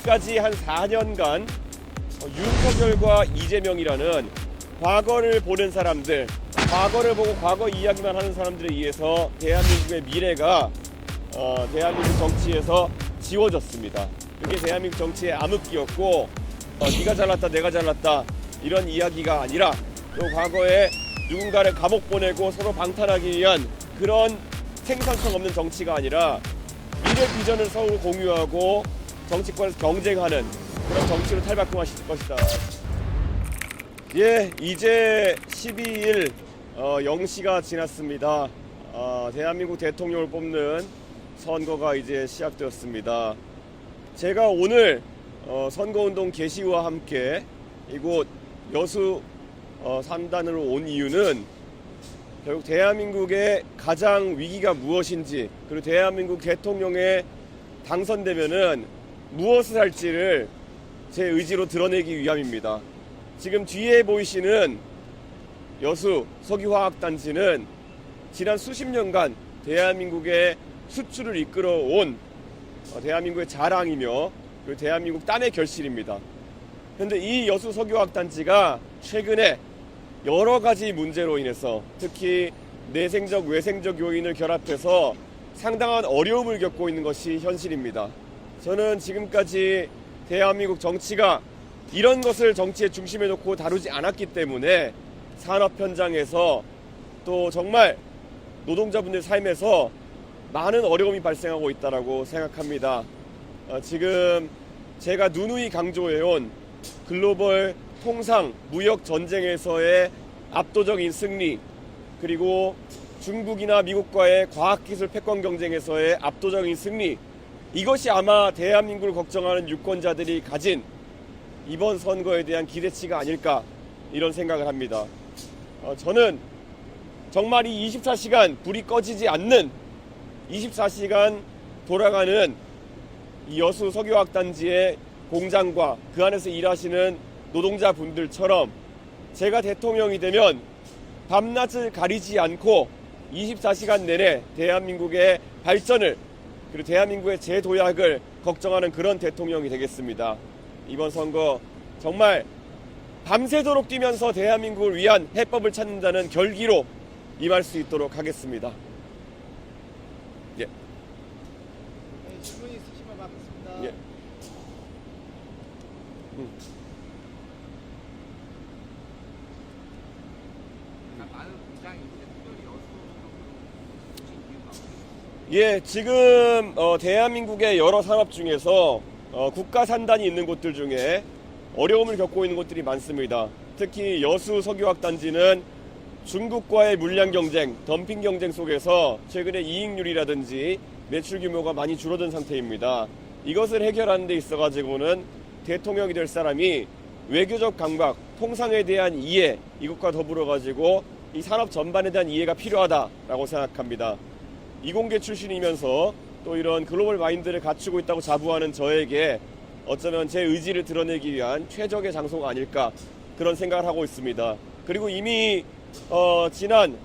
지금까지 한 4년간 윤석열과 이재명이라는 과거를 보는 사람들, 과거를 보고 과거 이야기만 하는 사람들에 의해서 대한민국의 미래가 대한민국 정치에서 지워졌습니다. 그게 대한민국 정치의 암흑기였고 네가 잘났다 내가 잘났다 이런 이야기가 아니라 또 과거에 누군가를 감옥 보내고 서로 방탄하기 위한 그런 생산성 없는 정치가 아니라 미래 비전을 서로 공유하고 정치권에서 경쟁하는 그런 정치로 탈바꿈하실 것이다. 예, 이제 12일 0시가 지났습니다. 대한민국 대통령을 뽑는 선거가 이제 시작되었습니다. 제가 오늘 선거운동 개시와 함께 이곳 여수 산단으로 온 이유는 결국 대한민국의 가장 위기가 무엇인지, 그리고 대한민국 대통령에 당선되면은 무엇을 할지를 제 의지로 드러내기 위함입니다. 지금 뒤에 보이시는 여수 석유화학단지는 지난 수십 년간 대한민국의 수출을 이끌어온 대한민국의 자랑이며 그리고 대한민국 땀의 결실입니다. 그런데 이 여수 석유화학단지가 최근에 여러 가지 문제로 인해서 특히 내생적 외생적 요인을 결합해서 상당한 어려움을 겪고 있는 것이 현실입니다. 저는 지금까지 대한민국 정치가 이런 것을 정치의 중심에 놓고 다루지 않았기 때문에 산업 현장에서 또 정말 노동자분들 삶에서 많은 어려움이 발생하고 있다고 생각합니다. 지금 제가 누누이 강조해온 글로벌 통상 무역 전쟁에서의 압도적인 승리, 그리고 중국이나 미국과의 과학기술 패권 경쟁에서의 압도적인 승리, 이것이 아마 대한민국을 걱정하는 유권자들이 가진 이번 선거에 대한 기대치가 아닐까 이런 생각을 합니다. 저는 정말 이 24시간 불이 꺼지지 않는 24시간 돌아가는 이 여수 석유화학단지의 공장과 그 안에서 일하시는 노동자분들처럼 제가 대통령이 되면 밤낮을 가리지 않고 24시간 내내 대한민국의 발전을 그리고 대한민국의 재도약을 걱정하는 그런 대통령이 되겠습니다. 이번 선거 정말 밤새도록 뛰면서 대한민국을 위한 해법을 찾는다는 결기로 임할 수 있도록 하겠습니다. 예. 네, 질문 있으시면 받겠습니다. 예. 많은 공장이 이제 특별히 여수로 오신 이유가 없어요. 예, 지금 대한민국의 여러 산업 중에서 국가 산단이 있는 곳들 중에 어려움을 겪고 있는 곳들이 많습니다. 특히 여수 석유화학단지는 중국과의 물량 경쟁, 덤핑 경쟁 속에서 최근에 이익률이라든지 매출 규모가 많이 줄어든 상태입니다. 이것을 해결하는 데 있어가지고는 대통령이 될 사람이 외교적 강박, 통상에 대한 이해, 이것과 더불어 가지고 이 산업 전반에 대한 이해가 필요하다라고 생각합니다. 이공계 출신이면서 또 이런 글로벌 마인드를 갖추고 있다고 자부하는 저에게 어쩌면 제 의지를 드러내기 위한 최적의 장소가 아닐까 그런 생각을 하고 있습니다. 그리고 이미 지난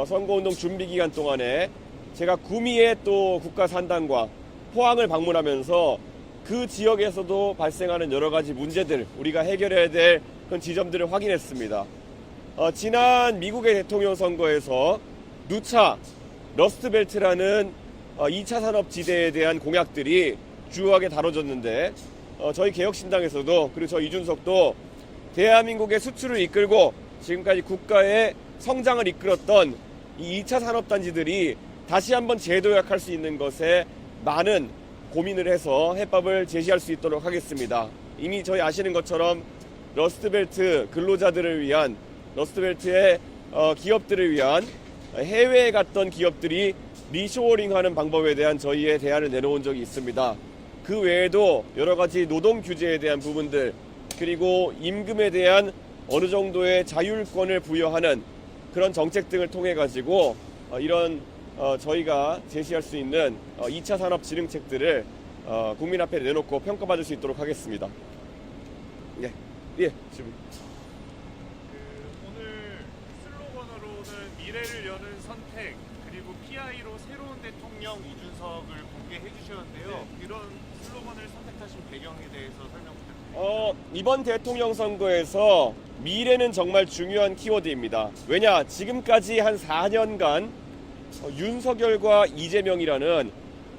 선거운동 준비 기간 동안에 제가 구미의 또 국가산단과 포항을 방문하면서 그 지역에서도 발생하는 여러 가지 문제들, 우리가 해결해야 될 그런 지점들을 확인했습니다. 지난 미국의 대통령 선거에서 누차, 러스트벨트라는 2차 산업지대에 대한 공약들이 주요하게 다뤄졌는데 저희 개혁신당에서도 그리고 저 이준석도 대한민국의 수출을 이끌고 지금까지 국가의 성장을 이끌었던 이 2차 산업단지들이 다시 한번 재도약할 수 있는 것에 많은 고민을 해서 해법을 제시할 수 있도록 하겠습니다. 이미 저희 아시는 것처럼 러스트벨트 근로자들을 위한 러스트벨트의 기업들을 위한 해외에 갔던 기업들이 리쇼어링하는 방법에 대한 저희의 대안을 내놓은 적이 있습니다. 그 외에도 여러 가지 노동 규제에 대한 부분들 그리고 임금에 대한 어느 정도의 자율권을 부여하는 그런 정책 등을 통해 가지고 이런 저희가 제시할 수 있는 2차 산업 진흥책들을 국민 앞에 내놓고 평가받을 수 있도록 하겠습니다. 예, 지금. 오늘 슬로건으로는 미래를 여는 선택 그리고 PI로 새로운 대통령 이준석을 공개해 주셨는데요. 이런 슬로건을 선택하신 배경에 대해서 설명 부탁드립니다. 이번 대통령 선거에서 미래는 정말 중요한 키워드입니다. 왜냐, 지금까지 한 4년간 윤석열과 이재명이라는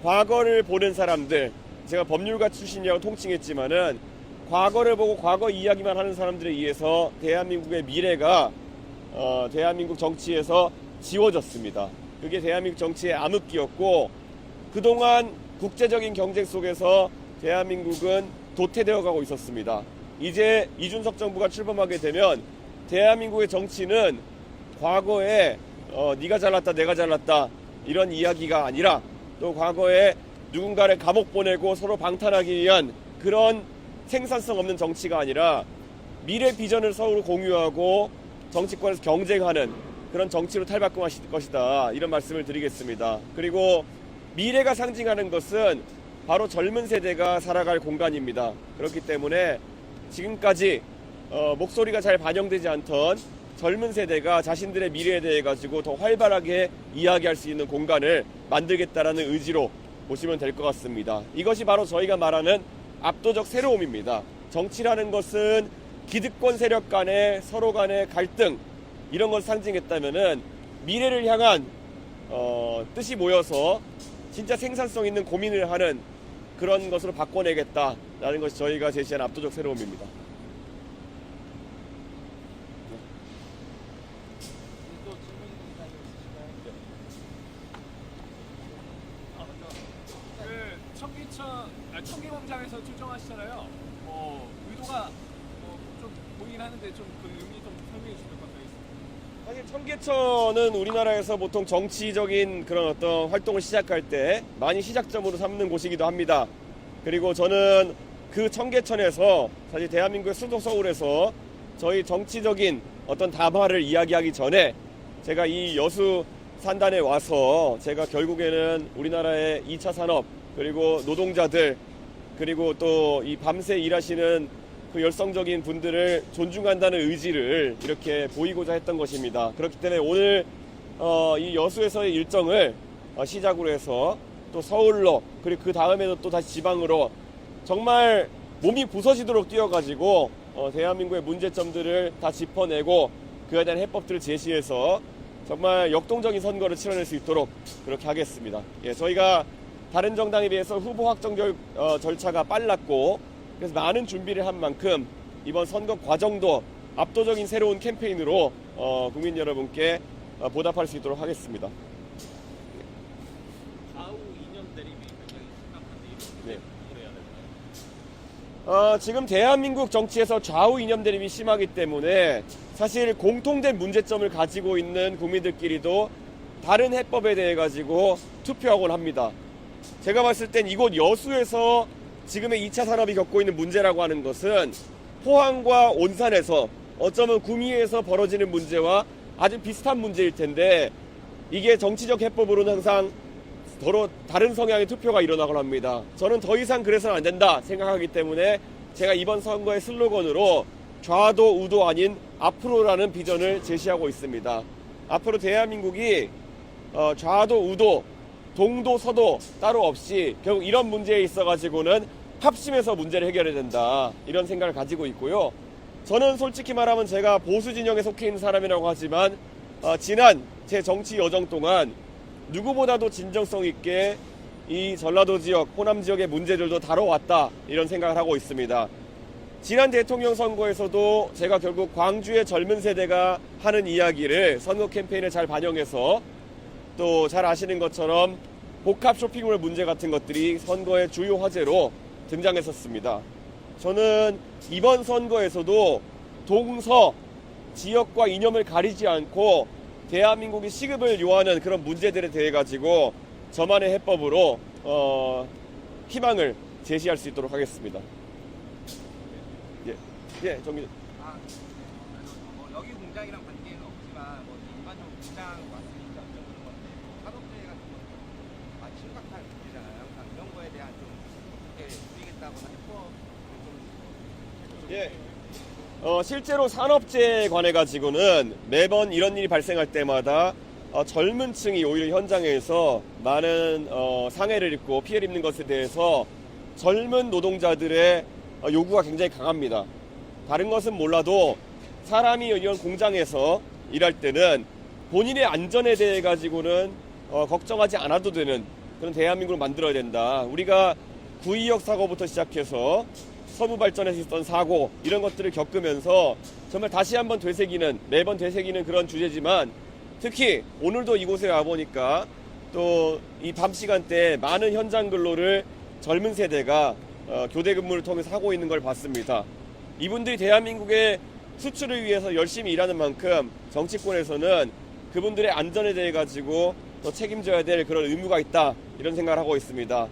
과거를 보는 사람들, 제가 법률가 출신이라고 통칭했지만은 과거를 보고 과거 이야기만 하는 사람들에 의해서 대한민국의 미래가 대한민국 정치에서 지워졌습니다. 그게 대한민국 정치의 암흑기였고, 그동안 국제적인 경쟁 속에서 대한민국은 도태되어 가고 있었습니다. 이제 이준석 정부가 출범하게 되면 대한민국의 정치는 과거에 네가 잘났다 내가 잘났다 이런 이야기가 아니라, 또 과거에 누군가를 감옥 보내고 서로 방탄하기 위한 그런 생산성 없는 정치가 아니라 미래 비전을 서로 공유하고 정치권에서 경쟁하는 그런 정치로 탈바꿈하실 것이다, 이런 말씀을 드리겠습니다. 그리고 미래가 상징하는 것은 바로 젊은 세대가 살아갈 공간입니다. 그렇기 때문에 지금까지 목소리가 잘 반영되지 않던 젊은 세대가 자신들의 미래에 대해 가지고 더 활발하게 이야기할 수 있는 공간을 만들겠다라는 의지로 보시면 될 것 같습니다. 이것이 바로 저희가 말하는 압도적 새로움입니다. 정치라는 것은 기득권 세력 간의 서로 간의 갈등, 이런 것을 상징했다면은 미래를 향한 뜻이 모여서 진짜 생산성 있는 고민을 하는 그런 것으로 바꿔내겠다라는 것이 저희가 제시한 압도적 새로움입니다. 또 질문 있으신가요? 청계광장에서 출정하시잖아요. 의도가 좀 보이긴 하는데 좀 그 의미 좀 설명해 주시면 감사하겠습니다. 사실 청계천은 우리나라에서 보통 정치적인 그런 어떤 활동을 시작할 때 많이 시작점으로 삼는 곳이기도 합니다. 그리고 저는 그 청계천에서 사실 대한민국의 수도 서울에서 저희 정치적인 어떤 담화를 이야기하기 전에 제가 이 여수 산단에 와서 제가 결국에는 우리나라의 2차 산업, 그리고 노동자들, 그리고 또 이 밤새 일하시는 그 열성적인 분들을 존중한다는 의지를 이렇게 보이고자 했던 것입니다. 그렇기 때문에 오늘 이 여수에서의 일정을 시작으로 해서 또 서울로, 그리고 그 다음에는 또 다시 지방으로 정말 몸이 부서지도록 뛰어가지고 대한민국의 문제점들을 다 짚어내고 그에 대한 해법들을 제시해서 정말 역동적인 선거를 치러낼 수 있도록 그렇게 하겠습니다. 예, 저희가 다른 정당에 비해서 후보 확정 절차가 빨랐고, 그래서 많은 준비를 한 만큼 이번 선거 과정도 압도적인 새로운 캠페인으로 국민 여러분께 보답할 수 있도록 하겠습니다. 좌우 이념 대립이 굉장히 심각한데 이런 네. 부분을 해야 될까요? 지금 대한민국 정치에서 좌우 이념 대립이 심하기 때문에 사실 공통된 문제점을 가지고 있는 국민들끼리도 다른 해법에 대해 가지고 투표하곤 합니다. 제가 봤을 땐 이곳 여수에서 지금의 2차 산업이 겪고 있는 문제라고 하는 것은 포항과 온산에서 어쩌면 구미에서 벌어지는 문제와 아주 비슷한 문제일 텐데, 이게 정치적 해법으로는 항상 서로 다른 성향의 투표가 일어나곤 합니다. 저는 더 이상 그래서는 안 된다 생각하기 때문에 제가 이번 선거의 슬로건으로 좌도 우도 아닌 앞으로라는 비전을 제시하고 있습니다. 앞으로 대한민국이 좌도 우도, 동도 서도 따로 없이 결국 이런 문제에 있어 가지고는 합심해서 문제를 해결해야 된다, 이런 생각을 가지고 있고요. 저는 솔직히 말하면 제가 보수 진영에 속해 있는 사람이라고 하지만 지난 제 정치 여정 동안 누구보다도 진정성 있게 이 전라도 지역, 호남 지역의 문제들도 다뤄왔다, 이런 생각을 하고 있습니다. 지난 대통령 선거에서도 제가 결국 광주의 젊은 세대가 하는 이야기를 선거 캠페인에 잘 반영해서, 또 잘 아시는 것처럼 복합 쇼핑몰 문제 같은 것들이 선거의 주요 화제로 등장했었습니다. 저는 이번 선거에서도 동서 지역과 이념을 가리지 않고 대한민국이 시급을 요하는 그런 문제들에 대해 가지고 저만의 해법으로 희망을 제시할 수 있도록 하겠습니다. 예, 정리. 여기 공장이랑 관계는 없지만 일반적으로 공장 왔으니까 그런 건데 산업재해 같은 것도 많이 심각한 문제잖아요. 항상 이런 거에 대한 좀 이렇게 줄이겠다거나 해법 좀. 예. 실제로 산업재해에 관해 가지고는 매번 이런 일이 발생할 때마다 젊은 층이 오히려 현장에서 많은 상해를 입고 피해를 입는 것에 대해서 젊은 노동자들의 요구가 굉장히 강합니다. 다른 것은 몰라도 사람이 이런 공장에서 일할 때는 본인의 안전에 대해 가지고는 걱정하지 않아도 되는 그런 대한민국을 만들어야 된다. 우리가 구의역 사고부터 시작해서 서부발전에서 있었던 사고 이런 것들을 겪으면서 정말 다시 한번 매번 되새기는 그런 주제지만 특히 오늘도 이곳에 와보니까 또 이 밤 시간대에 많은 현장 근로를 젊은 세대가 교대 근무를 통해서 하고 있는 걸 봤습니다. 이분들이 대한민국의 수출을 위해서 열심히 일하는 만큼 정치권에서는 그분들의 안전에 대해 가지고 또 책임져야 될 그런 의무가 있다 이런 생각을 하고 있습니다.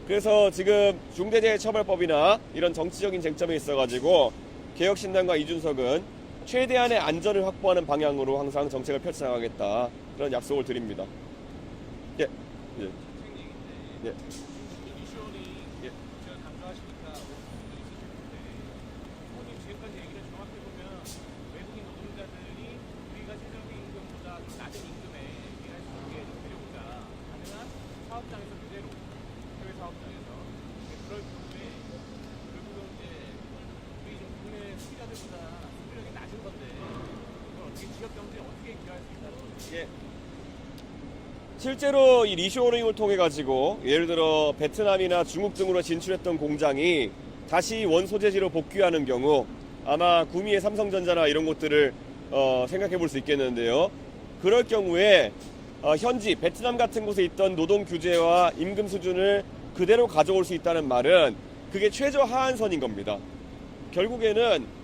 그래서 지금 중대재해처벌법이나 이런 정치적인 쟁점에 있어가지고 개혁신당과 이준석은 최대한의 안전을 확보하는 방향으로 항상 정책을 펼쳐나가겠다 그런 약속을 드립니다. 예. 예. 예. 이슈원이 제가 강조하시니까 분들이 있으실 텐데 부모님 지금까지 얘기를 종합해 보면 외국인 노동자들이 우리가 최저임금보다 좀 낮은 임금에 일할 수 있게 되려고자 가능한 사업장에서 그대로 해외 사업장에서 그럴 경우에 결국은 이제 우리 좀 국내 소비자들보다 수비력이 낮은 건데 그걸 어떻게 지역 경제에 어떻게 기여할 수 있다는 거죠? 예. 실제로 이 리쇼어링을 통해 가지고 예를 들어 베트남이나 중국 등으로 진출했던 공장이 다시 원소재지로 복귀하는 경우 아마 구미의 삼성전자나 이런 곳들을 생각해 볼 수 있겠는데요. 그럴 경우에 현지 베트남 같은 곳에 있던 노동 규제와 임금 수준을 그대로 가져올 수 있다는 말은 그게 최저 하한선인 겁니다. 결국에는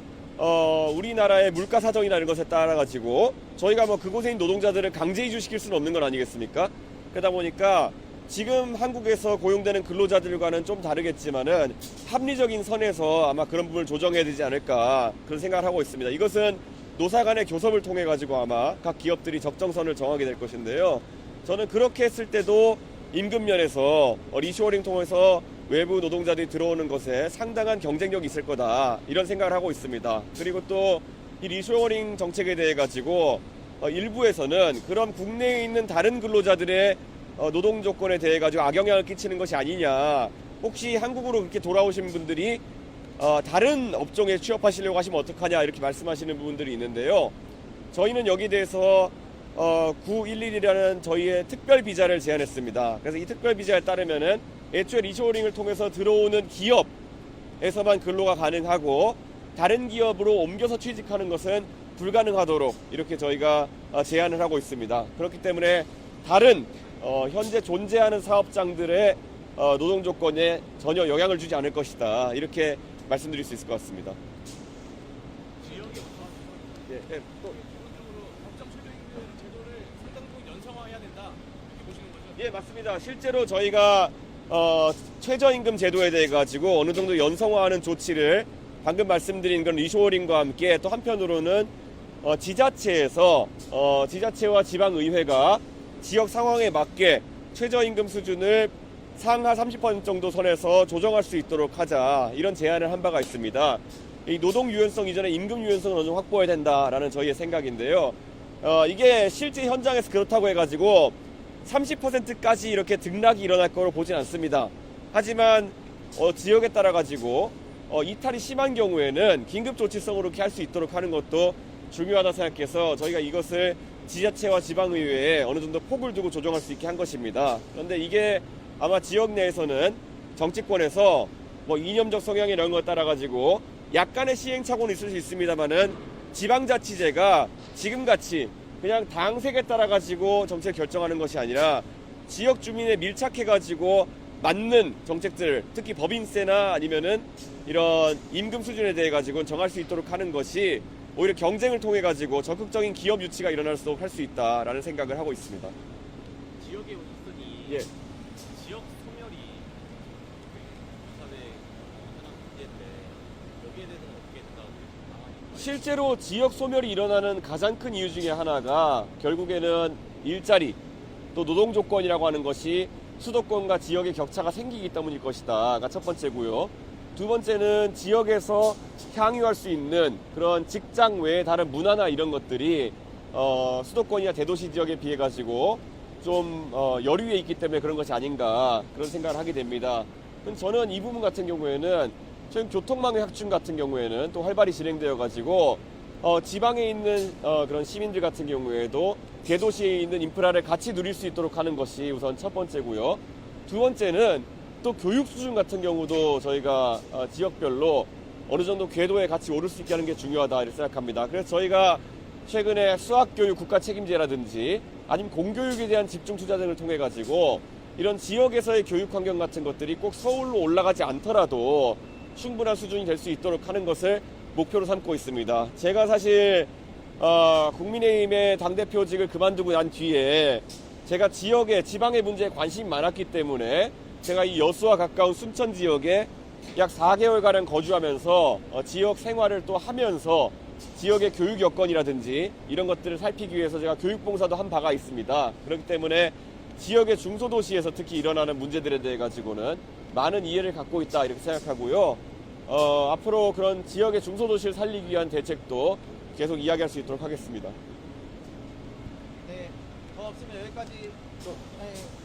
우리나라의 물가 사정이라는 것에 따라 가지고 저희가 뭐 그곳에 있는 노동자들을 강제 이주시킬 수는 없는 건 아니겠습니까? 그러다 보니까 지금 한국에서 고용되는 근로자들과는 좀 다르겠지만은 합리적인 선에서 아마 그런 부분을 조정해야 되지 않을까 그런 생각을 하고 있습니다. 이것은 노사 간의 교섭을 통해 가지고 아마 각 기업들이 적정선을 정하게 될 것인데요. 저는 그렇게 했을 때도 임금 면에서 리쇼어링 통해서 외부 노동자들이 들어오는 것에 상당한 경쟁력이 있을 거다 이런 생각을 하고 있습니다. 그리고 또 이 리쇼어링 정책에 대해 가지고 일부에서는 그럼 국내에 있는 다른 근로자들의 노동 조건에 대해 가지고 악영향을 끼치는 것이 아니냐, 혹시 한국으로 그렇게 돌아오신 분들이 다른 업종에 취업하시려고 하시면 어떡하냐 이렇게 말씀하시는 부분들이 있는데요. 저희는 여기에 대해서 911이라는 저희의 특별 비자를 제안했습니다. 그래서 이 특별 비자에 따르면은 애초에 리쇼어링을 통해서 들어오는 기업에서만 근로가 가능하고 다른 기업으로 옮겨서 취직하는 것은 불가능하도록 이렇게 저희가 제안을 하고 있습니다. 그렇기 때문에 다른 현재 존재하는 사업장들의 노동 조건에 전혀 영향을 주지 않을 것이다 이렇게 말씀드릴 수 있을 것 같습니다. 지역이 어떠하시죠? 예, 예, 또. 기본적으로 법적 최저임금 제도를 상당 부분 연성화해야 된다 이렇게 보시는 거죠? 예, 맞습니다. 실제로 저희가 최저임금 제도에 대해 가지고 어느 정도 연성화하는 조치를 방금 말씀드린 그런 리쇼어링과 함께 또 한편으로는 지자체에서 지자체와 지방의회가 지역 상황에 맞게 최저임금 수준을 상하 30% 정도 선에서 조정할 수 있도록 하자 이런 제안을 한 바가 있습니다. 이 노동 유연성 이전에 임금 유연성을 어느 정도 확보해야 된다라는 저희의 생각인데요. 이게 실제 현장에서 그렇다고 해가지고 30%까지 이렇게 등락이 일어날 거로 보진 않습니다. 하지만 지역에 따라 가지고 이탈이 심한 경우에는 긴급 조치성으로 이렇게 할 수 있도록 하는 것도 중요하다 생각해서 저희가 이것을 지자체와 지방의회에 어느 정도 폭을 두고 조정할 수 있게 한 것입니다. 그런데 이게 아마 지역 내에서는 정치권에서 뭐 이념적 성향 이런 것에 따라 가지고 약간의 시행착오는 있을 수 있습니다만은 지방자치제가 지금같이 그냥 당색에 따라 가지고 정책 결정하는 것이 아니라 지역 주민에 밀착해 가지고 맞는 정책들, 특히 법인세나 아니면은 이런 임금 수준에 대해 가지고 정할 수 있도록 하는 것이 오히려 경쟁을 통해 가지고 적극적인 기업 유치가 일어날 수 할 수 있다라는 생각을 하고 있습니다. 지역의 우선순위, 예. 지역 소멸이 부산의 하나 문제인데 여기에 대해서는 어떻게 생각하고 계십니까? 실제로 지역 소멸이 일어나는 가장 큰 이유 중에 하나가 결국에는 일자리 또 노동 조건이라고 하는 것이 수도권과 지역의 격차가 생기기 때문일 것이다가 첫 번째고요. 두 번째는 지역에서 향유할 수 있는 그런 직장 외에 다른 문화나 이런 것들이 수도권이나 대도시 지역에 비해 가지고 좀 여류에 있기 때문에 그런 것이 아닌가 그런 생각을 하게 됩니다. 저는 이 부분 같은 경우에는 지금 교통망의 확충 같은 경우에는 또 활발히 진행되어 가지고 지방에 있는 그런 시민들 같은 경우에도 대도시에 있는 인프라를 같이 누릴 수 있도록 하는 것이 우선 첫 번째고요. 두 번째는 또 교육 수준 같은 경우도 저희가 지역별로 어느 정도 궤도에 같이 오를 수 있게 하는 게 중요하다 이렇게 생각합니다. 그래서 저희가 최근에 수학교육 국가 책임제라든지 아니면 공교육에 대한 집중 투자 등을 통해 가지고 이런 지역에서의 교육 환경 같은 것들이 꼭 서울로 올라가지 않더라도 충분한 수준이 될 수 있도록 하는 것을 목표로 삼고 있습니다. 제가 사실 국민의힘의 당대표직을 그만두고 난 뒤에 제가 지방의 문제에 관심이 많았기 때문에 제가 이 여수와 가까운 순천 지역에 약 4개월가량 거주하면서 지역 생활을 또 하면서 지역의 교육 여건이라든지 이런 것들을 살피기 위해서 제가 교육봉사도 한 바가 있습니다. 그렇기 때문에 지역의 중소도시에서 특히 일어나는 문제들에 대해 가지고는 많은 이해를 갖고 있다 이렇게 생각하고요. 앞으로 그런 지역의 중소도시를 살리기 위한 대책도 계속 이야기할 수 있도록 하겠습니다. 네, 더 없으면 여기까지. 네.